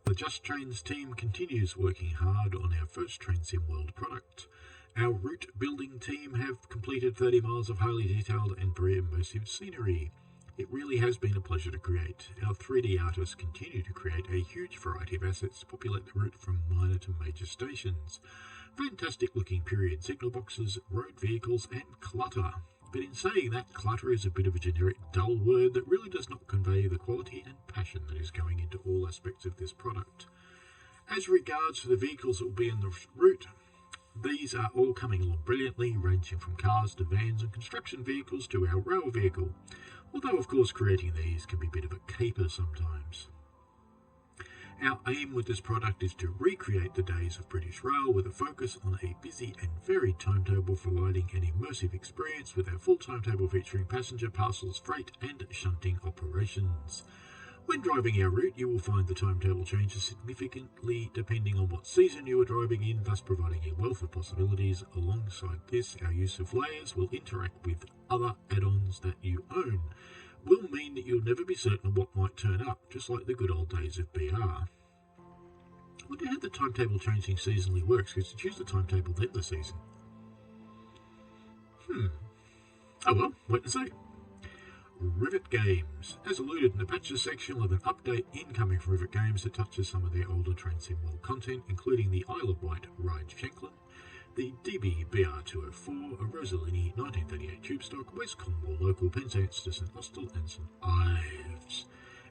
The Just Trains team continues working hard on our first Train Sim World product. Our route building team have completed 30 miles of highly detailed and very immersive scenery. It really has been a pleasure to create. Our 3D artists continue to create a huge variety of assets to populate the route from minor to major stations. Fantastic looking period signal boxes, road vehicles and clutter. But in saying that, clutter is a bit of a generic dull word that really does not convey the quality and passion that is going into all aspects of this product. As regards to the vehicles that will be in the route, these are all coming along brilliantly, ranging from cars to vans and construction vehicles to our rail vehicle, although of course creating these can be a bit of a caper sometimes. Our aim with this product is to recreate the days of British Rail with a focus on a busy and varied timetable, providing an immersive experience with our full timetable featuring passenger, parcels, freight and shunting operations. When driving our route, you will find the timetable changes significantly depending on what season you are driving in, thus providing a wealth of possibilities. Alongside this, our use of layers will interact with other add-ons that you own. Will mean that you'll never be certain of what might turn up, just like the good old days of BR. I wonder how the timetable changing seasonally works, because you choose the timetable then the season. Oh well, wait and see. Rivet Games. As alluded in the patches section, we'll have an update incoming from Rivet Games that touches some of their older Train Sim World content, including the Isle of Wight Ride Shanklin, the DB BR204, a Rosalini 1938 tube stock, West Cornwall local Penzance to St Austell and St Ives,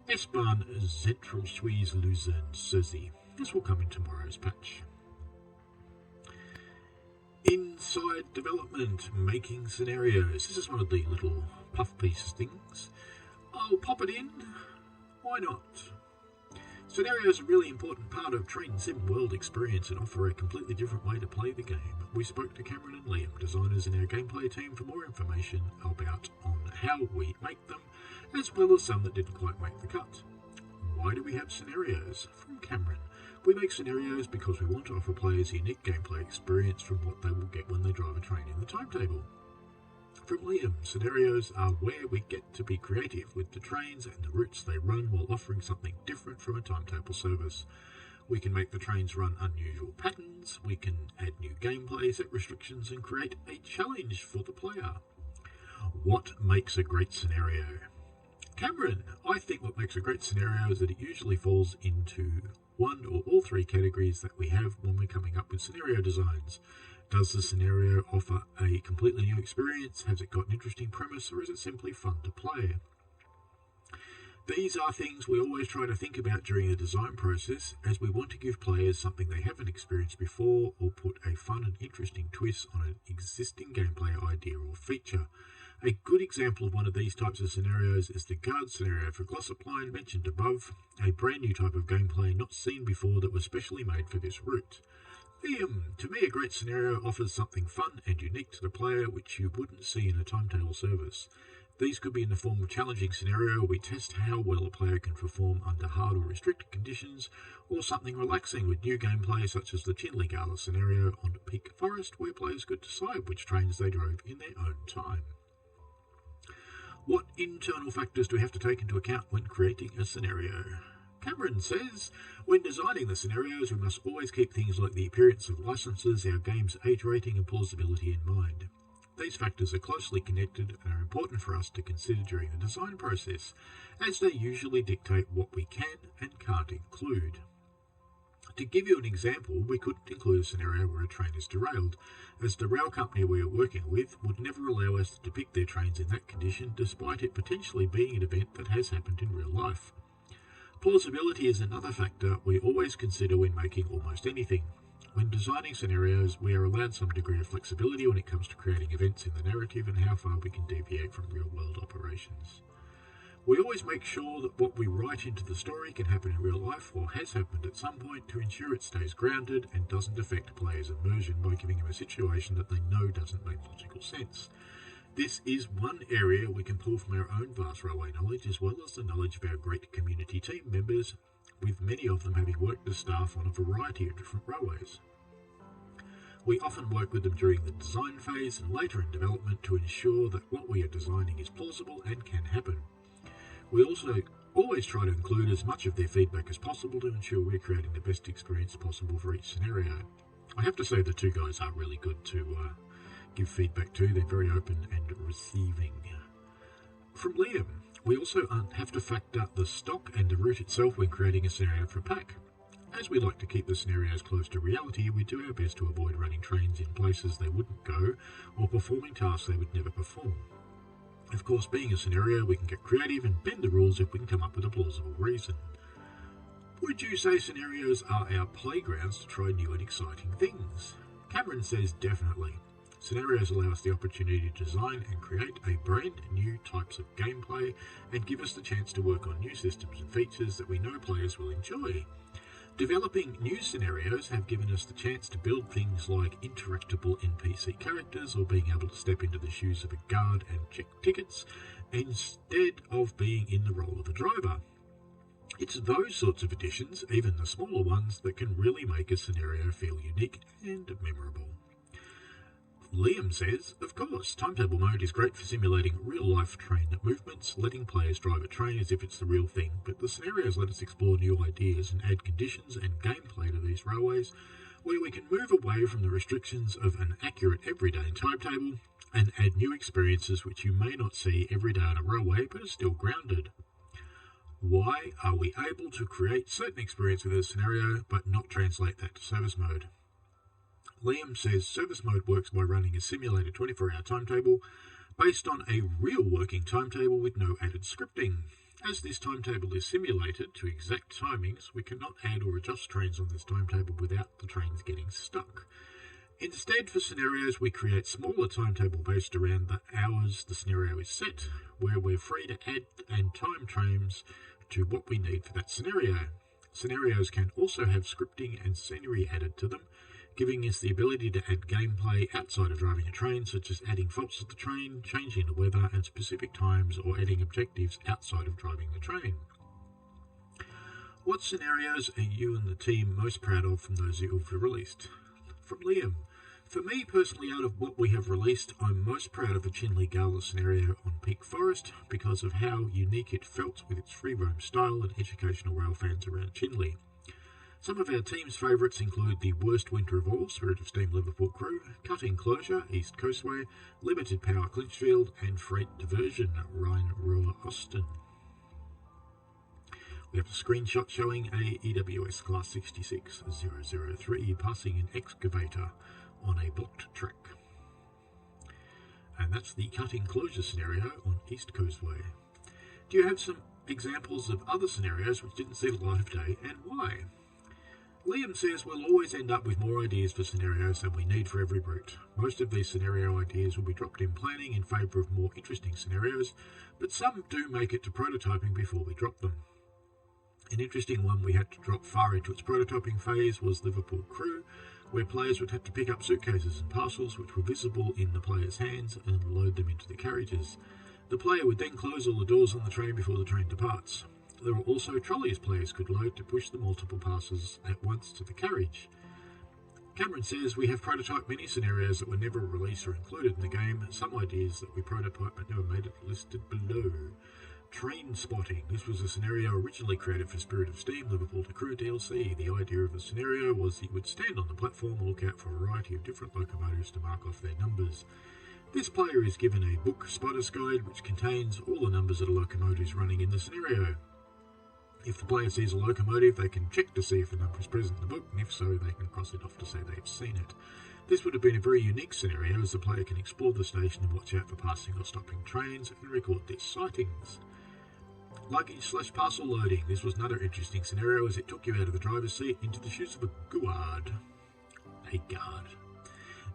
S-Bahn Zentral Suisse Luzerne Surzy. This will come in tomorrow's patch. Inside development, making scenarios. This is one of the little puff piece things. I'll pop it in. Why not? Scenarios are a really important part of Train Sim World experience and offer a completely different way to play the game. We spoke to Cameron and Liam, designers in our gameplay team, for more information about on how we make them, as well as some that didn't quite make the cut. Why do we have scenarios? From Cameron. We make scenarios because we want to offer players a unique gameplay experience from what they will get when they drive a train in the timetable. From Liam, scenarios are where we get to be creative with the trains and the routes they run while offering something different from a timetable service. We can make the trains run unusual patterns, we can add new gameplay, set restrictions and create a challenge for the player. What makes a great scenario? Cameron, I think what makes a great scenario is that it usually falls into one or all three categories that we have when we're coming up with scenario designs. Does the scenario offer a completely new experience? Has it got an interesting premise, or is it simply fun to play? These are things we always try to think about during the design process, as we want to give players something they haven't experienced before or put a fun and interesting twist on an existing gameplay idea or feature. A good example of one of these types of scenarios is the guard scenario for Glossopline mentioned above, a brand new type of gameplay not seen before that was specially made for this route. To me, a great scenario offers something fun and unique to the player which you wouldn't see in a timetable service. These could be in the form of challenging scenario we test how well a player can perform under hard or restricted conditions, or something relaxing with new gameplay such as the Tinley Gala scenario on Peak Forest where players could decide which trains they drove in their own time. What internal factors do we have to take into account when creating a scenario? Cameron says, when designing the scenarios, we must always keep things like the appearance of licenses, our game's age rating and plausibility in mind. These factors are closely connected and are important for us to consider during the design process, as they usually dictate what we can and can't include. To give you an example, we couldn't include a scenario where a train is derailed, as the rail company we are working with would never allow us to depict their trains in that condition, despite it potentially being an event that has happened in real life. Plausibility is another factor we always consider when making almost anything. When designing scenarios, we are allowed some degree of flexibility when it comes to creating events in the narrative and how far we can deviate from real-world operations. We always make sure that what we write into the story can happen in real life or has happened at some point to ensure it stays grounded and doesn't affect players' immersion by giving them a situation that they know doesn't make logical sense. This is one area we can pull from our own vast railway knowledge, as well as the knowledge of our great community team members, with many of them having worked as staff on a variety of different railways. We often work with them during the design phase and later in development to ensure that what we are designing is plausible and can happen. We also always try to include as much of their feedback as possible to ensure we're creating the best experience possible for each scenario. I have to say the two guys are really good to give feedback to. They're very open and receiving. From Liam, we also have to factor the stock and the route itself when creating a scenario for a pack. As we like to keep the scenarios close to reality, we do our best to avoid running trains in places they wouldn't go or performing tasks they would never perform. Of course, being a scenario, we can get creative and bend the rules if we can come up with a plausible reason. Would you say scenarios are our playgrounds to try new and exciting things? Cameron says definitely. Scenarios allow us the opportunity to design and create a brand new types of gameplay and give us the chance to work on new systems and features that we know players will enjoy. Developing new scenarios have given us the chance to build things like interactable NPC characters or being able to step into the shoes of a guard and check tickets instead of being in the role of a driver. It's those sorts of additions, even the smaller ones, that can really make a scenario feel unique and memorable. Liam says, of course, timetable mode is great for simulating real-life train movements, letting players drive a train as if it's the real thing, but the scenarios let us explore new ideas and add conditions and gameplay to these railways, where we can move away from the restrictions of an accurate everyday timetable and add new experiences which you may not see every day on a railway but are still grounded. Why are we able to create certain experience with a scenario but not translate that to service mode? Liam says service mode works by running a simulated 24-hour timetable based on a real working timetable with no added scripting. As this timetable is simulated to exact timings, we cannot add or adjust trains on this timetable without the trains getting stuck. Instead, for scenarios, we create smaller timetable based around the hours the scenario is set, where we're free to add and time trains to what we need for that scenario. Scenarios can also have scripting and scenery added to them, giving us the ability to add gameplay outside of driving a train, such as adding faults to the train, changing the weather and specific times, or adding objectives outside of driving the train. What scenarios are you and the team most proud of from those you've released? From Liam. For me personally, out of what we have released, I'm most proud of the Chinley Gala scenario on Peak Forest because of how unique it felt with its free roam style and educational rail fans around Chinley. Some of our team's favourites include the Worst Winter of All, Spirit of Steam Liverpool Crew, Cutting Closure, East Coastway, Limited Power Clinchfield, and Freight Diversion, Rhine Ruhr Austin. We have a screenshot showing a EWS Class 66003 passing an excavator on a blocked track. And that's the Cutting Closure scenario on East Coastway. Do you have some examples of other scenarios which didn't see the light of day, and why? Liam says we'll always end up with more ideas for scenarios than we need for every route. Most of these scenario ideas will be dropped in planning in favour of more interesting scenarios, but some do make it to prototyping before we drop them. An interesting one we had to drop far into its prototyping phase was Liverpool Crew, where players would have to pick up suitcases and parcels which were visible in the player's hands and load them into the carriages. The player would then close all the doors on the train before the train departs. There were also trolleys players could load to push the multiple passes at once to the carriage. Cameron says we have prototyped many scenarios that were never released or included in the game, some ideas that we prototyped but never made it listed below. Train spotting. This was a scenario originally created for Spirit of Steam Liverpool to Crew DLC. The idea of the scenario was that you would stand on the platform and look out for a variety of different locomotives to mark off their numbers. This player is given a book Spotter's Guide which contains all the numbers of the locomotives running in the scenario. If the player sees a locomotive, they can check to see if the number is present in the book, and if so, they can cross it off to say they've seen it. This would have been a very unique scenario, as the player can explore the station and watch out for passing or stopping trains and record their sightings. Luggage/parcel loading. This was another interesting scenario, as it took you out of the driver's seat into the shoes of a guard.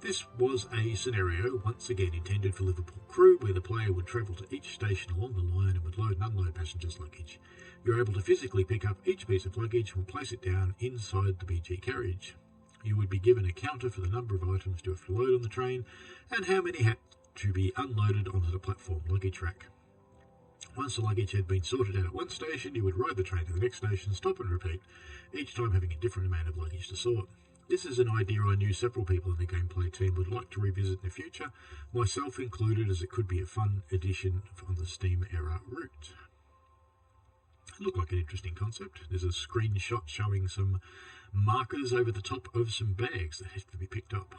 This was a scenario, once again intended for Liverpool Crew, where the player would travel to each station along the line and would load and unload passengers' luggage. You're able to physically pick up each piece of luggage and place it down inside the BG carriage. You would be given a counter for the number of items you have to load on the train and how many had to be unloaded onto the platform luggage rack. Once the luggage had been sorted out at one station, you would ride the train to the next station, stop and repeat, each time having a different amount of luggage to sort. This is an idea I knew several people in the gameplay team would like to revisit in the future, myself included, as it could be a fun addition on the Steam era route. Look like an interesting concept. There's a screenshot showing some markers over the top of some bags that have to be picked up.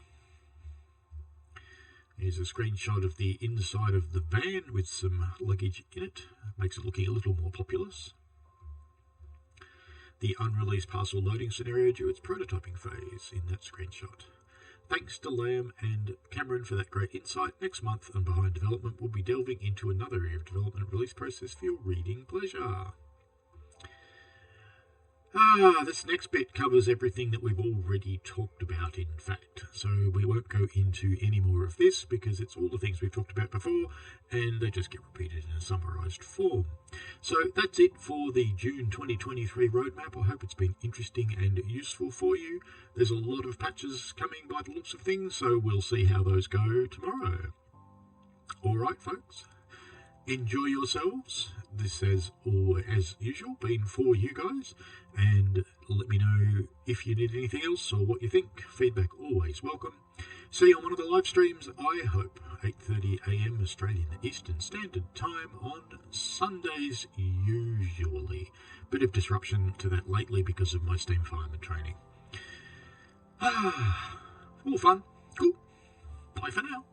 Here's a screenshot of the inside of the van with some luggage in it. Makes it looking a little more populous. The unreleased parcel loading scenario due its prototyping phase in that screenshot. Thanks to Lamb and Cameron for that great insight. Next month and Behind Development, we'll be delving into another area of development and release process for your reading pleasure. This next bit covers everything that we've already talked about, in fact. So we won't go into any more of this because it's all the things we've talked about before and they just get repeated in a summarised form. So that's it for the June 2023 roadmap. I hope it's been interesting and useful for you. There's a lot of patches coming by the looks of things, so we'll see how those go tomorrow. Alright, folks. Enjoy yourselves. This has, as usual, been for you guys, and let me know if you need anything else or what you think. Feedback always welcome. See you on one of the live streams, I hope, 8:30 AM Australian Eastern Standard Time on Sundays usually. Bit of disruption to that lately because of my steam fireman training. All fun. Cool. Bye for now.